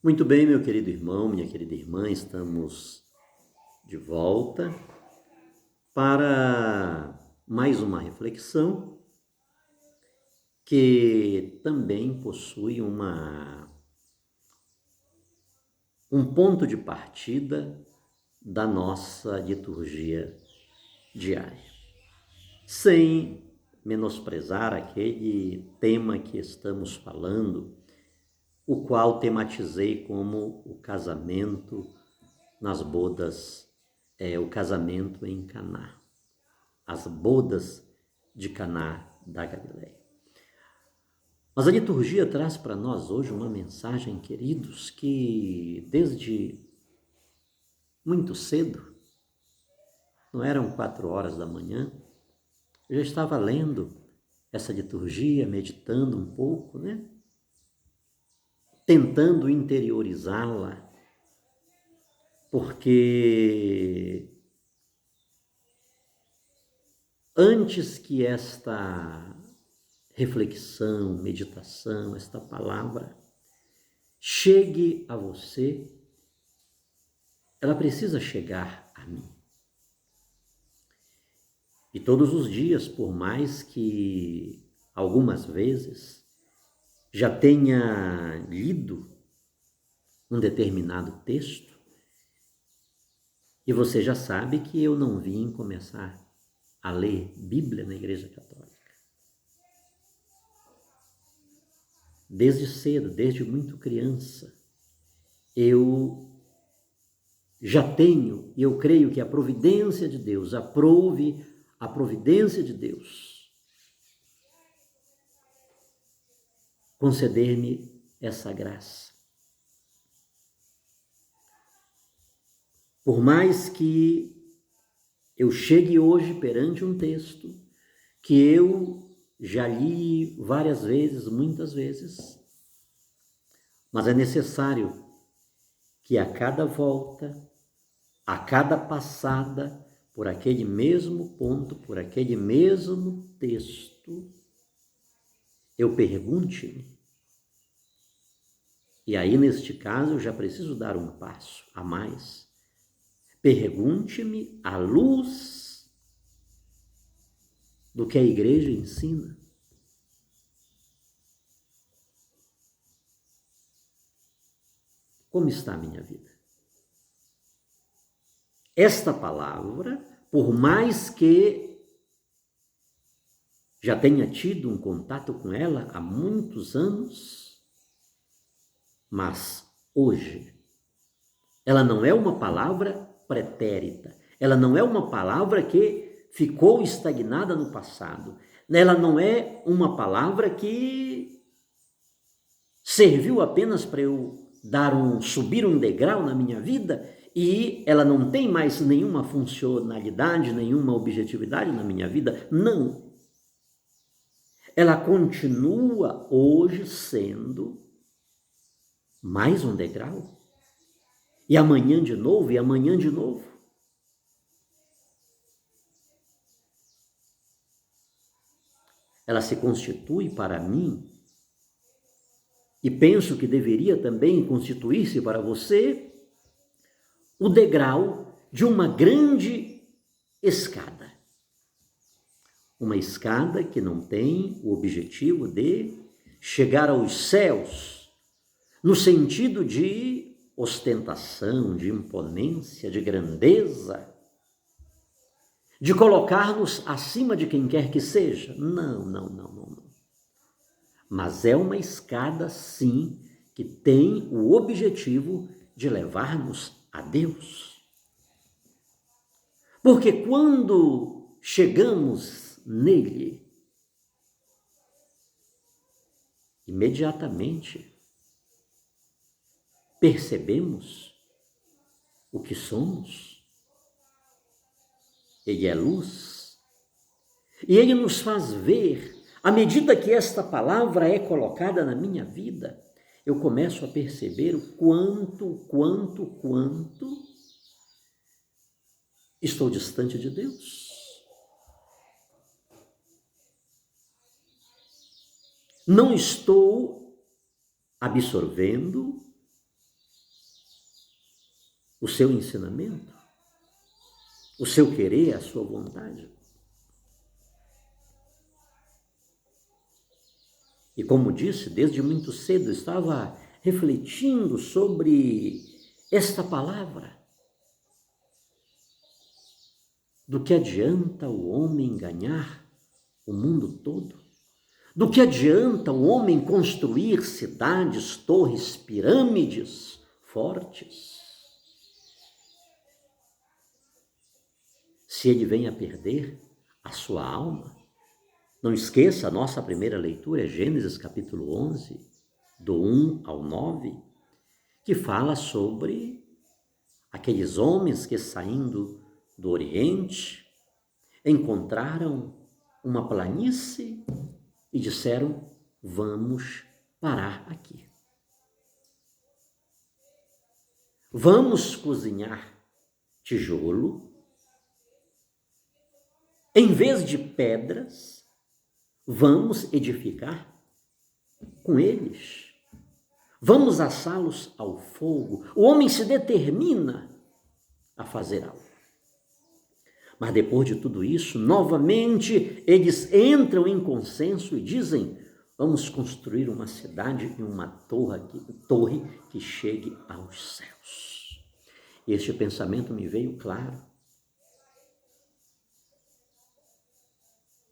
Muito bem, meu querido irmão, minha querida irmã, estamos de volta para mais uma reflexão que também possui um ponto de partida da nossa liturgia diária, sem menosprezar aquele tema que estamos falando, o qual tematizei como o casamento nas bodas, o casamento em Caná, as bodas de Caná da Galileia. Mas a liturgia traz para nós hoje uma mensagem, queridos, que desde muito cedo, não eram 4 horas da manhã, eu já estava lendo essa liturgia, meditando um pouco, né? Tentando interiorizá-la, porque antes que esta reflexão, meditação, esta palavra chegue a você, ela precisa chegar a mim. E todos os dias, por mais que algumas vezes já tenha lido um determinado texto, e você já sabe que eu não vim começar a ler Bíblia na Igreja Católica. Desde cedo, desde muito criança, eu já tenho, e eu creio que a providência de Deus, aprove a providência de Deus conceder-me essa graça. Por mais que eu chegue hoje perante um texto que eu já li várias vezes, muitas vezes, mas é necessário que a cada volta, a cada passada por aquele mesmo ponto, por aquele mesmo texto, eu pergunte-me. E aí, neste caso, eu já preciso dar um passo a mais. Pergunte-me à luz do que a igreja ensina. Como está a minha vida? Esta palavra, por mais que já tenha tido um contato com ela há muitos anos, mas hoje, ela não é uma palavra pretérita, ela não é uma palavra que ficou estagnada no passado, ela não é uma palavra que serviu apenas para eu subir um degrau na minha vida e ela não tem mais nenhuma funcionalidade, nenhuma objetividade na minha vida. Não. Ela continua hoje sendo mais um degrau. E amanhã de novo, e amanhã de novo. Ela se constitui para mim, e penso que deveria também constituir-se para você, o degrau de uma grande escada. Uma escada que não tem o objetivo de chegar aos céus, no sentido de ostentação, de imponência, de grandeza, de colocar-nos acima de quem quer que seja. Não. Mas é uma escada, sim, que tem o objetivo de levar-nos a Deus. Porque quando chegamos nele, imediatamente percebemos o que somos. Ele é luz. E ele nos faz ver, à medida que esta palavra é colocada na minha vida, eu começo a perceber o quanto estou distante de Deus. Não estou absorvendo o seu ensinamento, o seu querer, a sua vontade. E como disse, desde muito cedo estava refletindo sobre esta palavra. Do que adianta o homem ganhar o mundo todo? Do que adianta o homem construir cidades, torres, pirâmides fortes, se ele vem a perder a sua alma? Não esqueça, a nossa primeira leitura é Gênesis capítulo 11, do 1 ao 9, que fala sobre aqueles homens que, saindo do Oriente, encontraram uma planície e disseram: vamos parar aqui. Vamos cozinhar tijolo, em vez de pedras, vamos edificar com eles. Vamos assá-los ao fogo. O homem se determina a fazer algo. Mas depois de tudo isso, novamente eles entram em consenso e dizem: vamos construir uma cidade e uma torre que chegue aos céus. Este pensamento me veio claro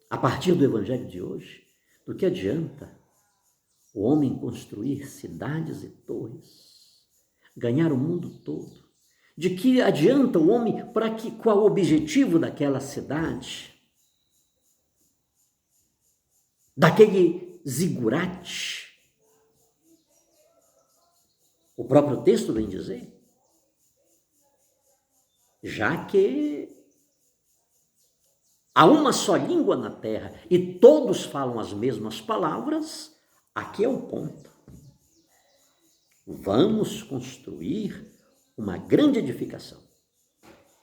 a partir do evangelho de hoje. Do que adianta o homem construir cidades e torres, ganhar o mundo todo? De que adianta o homem, qual o objetivo daquela cidade, daquele zigurate? O próprio texto vem dizer, já que há uma só língua na terra e todos falam as mesmas palavras, aqui é o ponto. Vamos construir uma grande edificação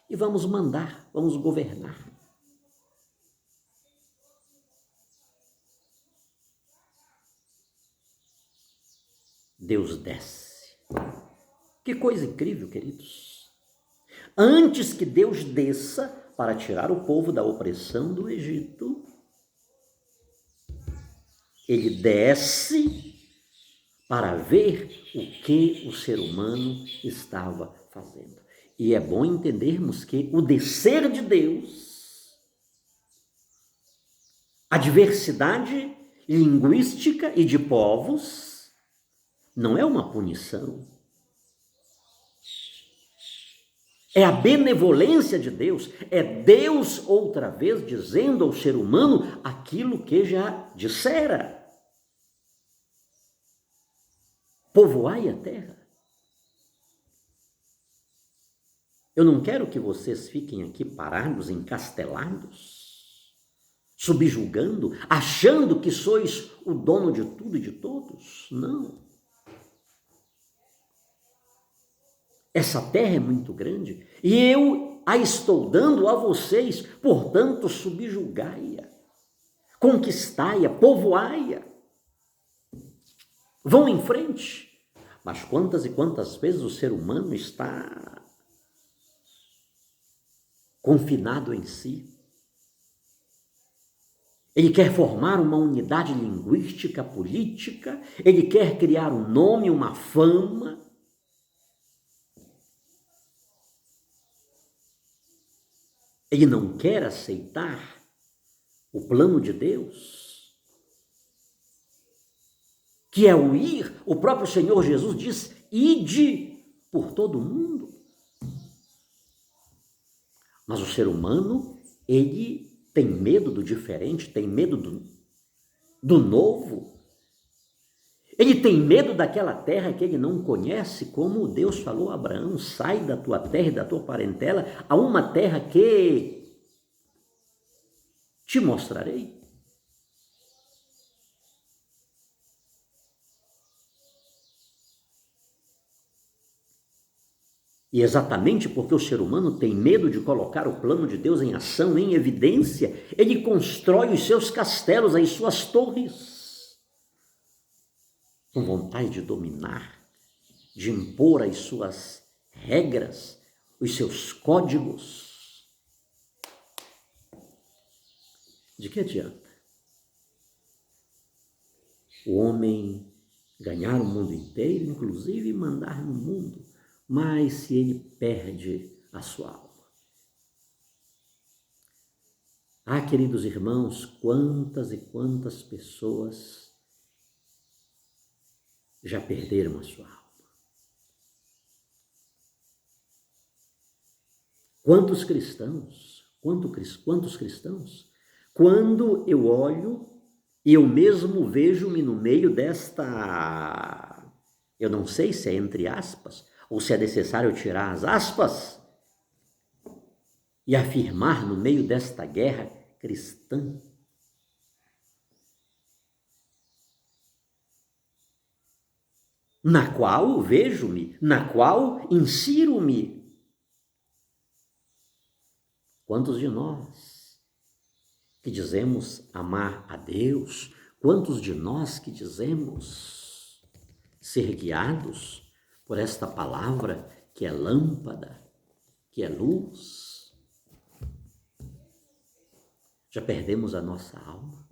e vamos mandar, vamos governar. Deus desce. Que coisa incrível, queridos. Antes que Deus desça para tirar o povo da opressão do Egito, ele desce para ver o que o ser humano estava fazendo. E é bom entendermos que o descer de Deus, a diversidade linguística e de povos, não é uma punição. É a benevolência de Deus, é Deus outra vez dizendo ao ser humano aquilo que já dissera. Povoai a terra. Eu não quero que vocês fiquem aqui parados, encastelados, subjugando, achando que sois o dono de tudo e de todos. Não. Essa terra é muito grande e eu a estou dando a vocês, portanto, subjugai-a, conquistai-a, povoai-a. Vão em frente. Mas quantas e quantas vezes o ser humano está confinado em si? Ele quer formar uma unidade linguística, política, ele quer criar um nome, uma fama. Ele não quer aceitar o plano de Deus, que é o ir. O próprio Senhor Jesus diz: ide por todo o mundo. Mas o ser humano, ele tem medo do diferente, tem medo do novo. Ele tem medo daquela terra que ele não conhece, como Deus falou a Abraão: sai da tua terra e da tua parentela a uma terra que te mostrarei. E exatamente porque o ser humano tem medo de colocar o plano de Deus em ação, em evidência, ele constrói os seus castelos, as suas torres, com vontade de dominar, de impor as suas regras, os seus códigos. De que adianta o homem ganhar o mundo inteiro, inclusive mandar no mundo, mas se ele perde a sua alma? Ah, queridos irmãos, quantas e quantas pessoas já perderam a sua alma? Quantos cristãos, quantos cristãos, quando eu olho e eu mesmo vejo-me no meio desta, eu não sei se é entre aspas, ou se é necessário tirar as aspas, e afirmar no meio desta guerra cristã, na qual vejo-me, na qual insiro-me. Quantos de nós que dizemos amar a Deus, quantos de nós que dizemos ser guiados por esta palavra que é lâmpada, que é luz, já perdemos a nossa alma?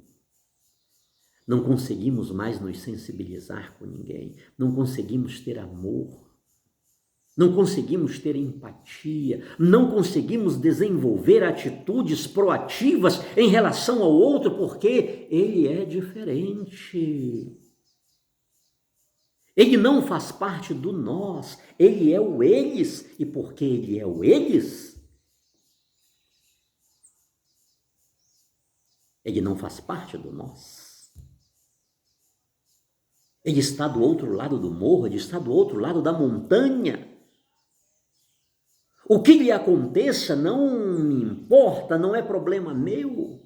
Não conseguimos mais nos sensibilizar com ninguém, não conseguimos ter amor, não conseguimos ter empatia, não conseguimos desenvolver atitudes proativas em relação ao outro, porque ele é diferente. Ele não faz parte do nós, ele é o eles, e porque ele é o eles, ele não faz parte do nós. Ele está do outro lado do morro, ele está do outro lado da montanha. O que lhe aconteça não me importa, não é problema meu.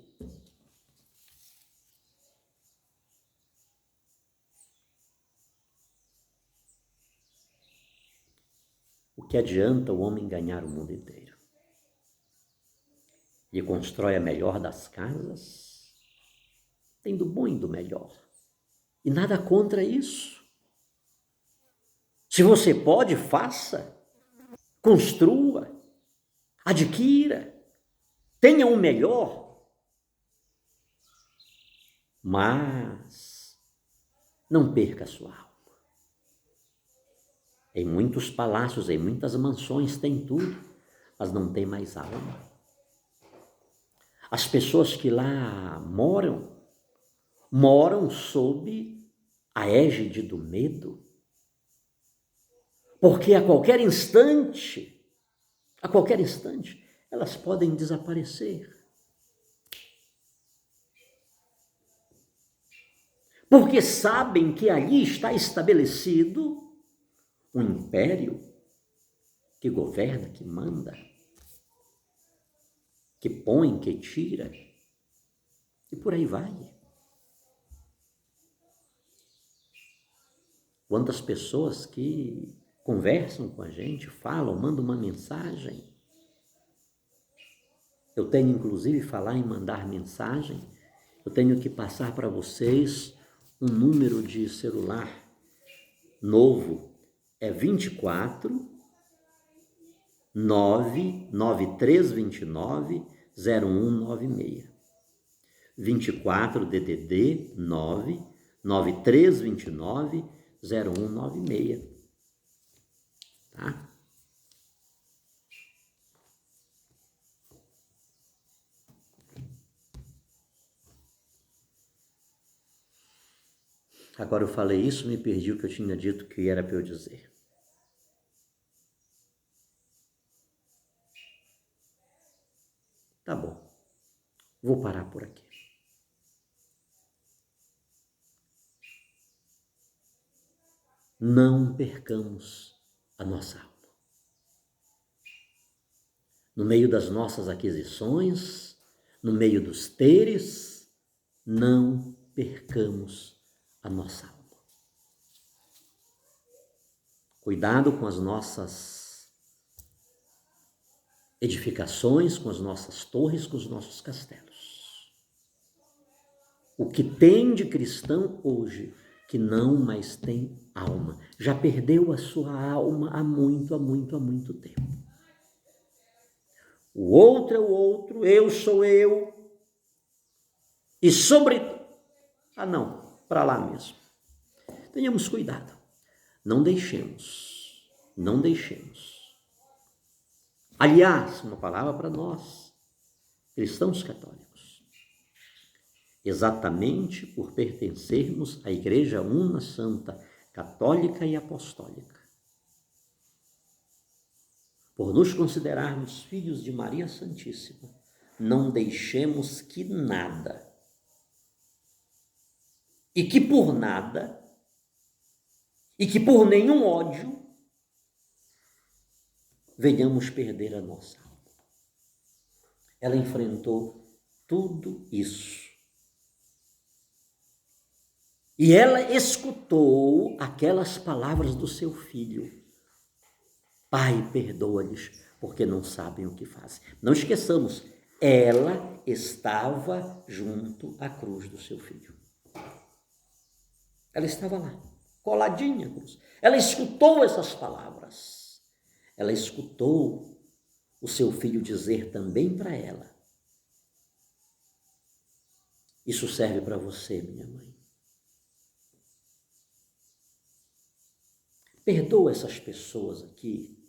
O que adianta o homem ganhar o mundo inteiro? Ele constrói a melhor das casas, tem do bom e do melhor. E nada contra isso. Se você pode, faça, construa, adquira, tenha o melhor. Mas não perca a sua alma. Em muitos palácios, em muitas mansões tem tudo, mas não tem mais alma. As pessoas que lá moram sob a égide do medo, porque a qualquer instante, elas podem desaparecer. Porque sabem que ali está estabelecido um império que governa, que manda, que põe, que tira, e por aí vai. Quantas pessoas que conversam com a gente, falam, mandam uma mensagem. Eu tenho, inclusive, falar em mandar mensagem, eu tenho que passar para vocês um número de celular novo, é 24 99329 0196. 24 DDD 9 9329 0196. Tá? Agora eu falei isso, me perdi o que eu tinha dito que era para eu dizer. Tá bom, vou parar por aqui. Não percamos a nossa alma. No meio das nossas aquisições, no meio dos teres, não percamos a nossa alma. Cuidado com as nossas edificações, com as nossas torres, com os nossos castelos. O que tem de cristão hoje que não mais tem alma. Já perdeu a sua alma há muito tempo. O outro é o outro, eu sou eu. E sobre... não, para lá mesmo. Tenhamos cuidado. Não deixemos. Aliás, uma palavra para nós, cristãos católicos. Exatamente por pertencermos à Igreja Una, Santa, Católica e Apostólica. Por nos considerarmos filhos de Maria Santíssima, não deixemos que nada, e que por nada, e que por nenhum ódio, venhamos perder a nossa alma. Ela enfrentou tudo isso. E ela escutou aquelas palavras do seu filho: Pai, perdoa-lhes, porque não sabem o que fazem. Não esqueçamos, ela estava junto à cruz do seu filho. Ela estava lá, coladinha à cruz. Ela escutou essas palavras. Ela escutou o seu filho dizer também para ela: isso serve para você, minha mãe. Perdoa essas pessoas aqui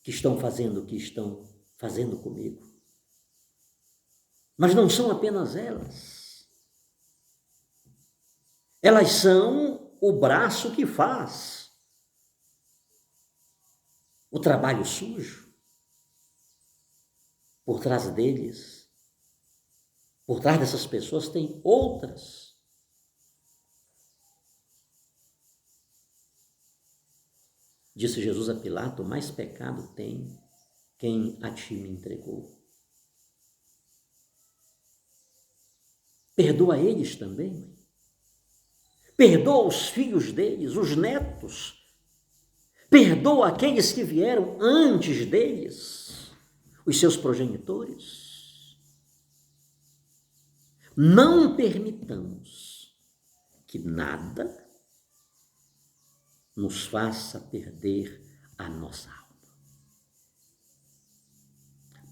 que estão fazendo o que estão fazendo comigo. Mas não são apenas elas. Elas são o braço que faz o trabalho sujo. Por trás deles, por trás dessas pessoas, tem outras. Disse Jesus a Pilato: mais pecado tem quem a ti me entregou. Perdoa eles também, mãe. Perdoa os filhos deles, os netos. Perdoa aqueles que vieram antes deles, os seus progenitores. Não permitamos que nada nos faça perder a nossa alma.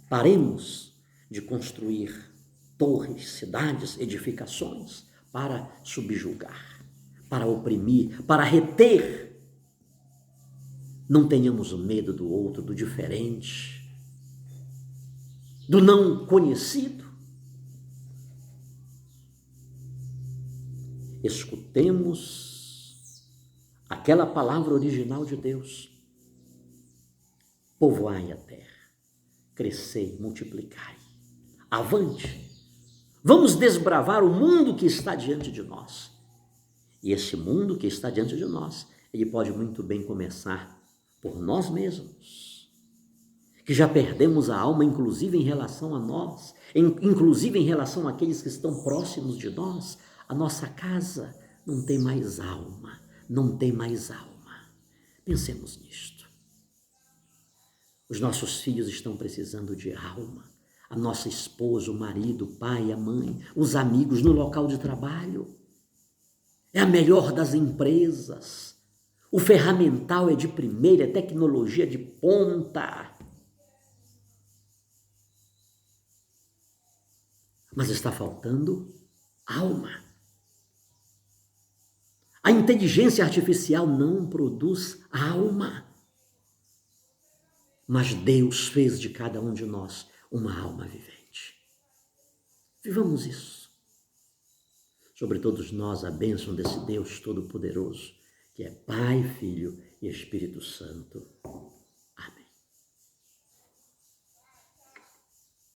Paremos de construir torres, cidades, edificações para subjugar, para oprimir, para reter. Não tenhamos medo do outro, do diferente, do não conhecido. Escutemos aquela palavra original de Deus: povoai a terra, crescei, multiplicai. Avante! Vamos desbravar o mundo que está diante de nós. E esse mundo que está diante de nós, ele pode muito bem começar por nós mesmos, que já perdemos a alma, inclusive em relação a nós, inclusive em relação àqueles que estão próximos de nós. A nossa casa não tem mais alma, não tem mais alma. Pensemos nisto. Os nossos filhos estão precisando de alma. A nossa esposa, o marido, o pai, a mãe, os amigos no local de trabalho. É a melhor das empresas. O ferramental é de primeira, é tecnologia de ponta. Mas está faltando alma. A inteligência artificial não produz alma. Mas Deus fez de cada um de nós uma alma vivente. Vivamos isso. Sobre todos nós a bênção desse Deus Todo-Poderoso, que é Pai, Filho e Espírito Santo.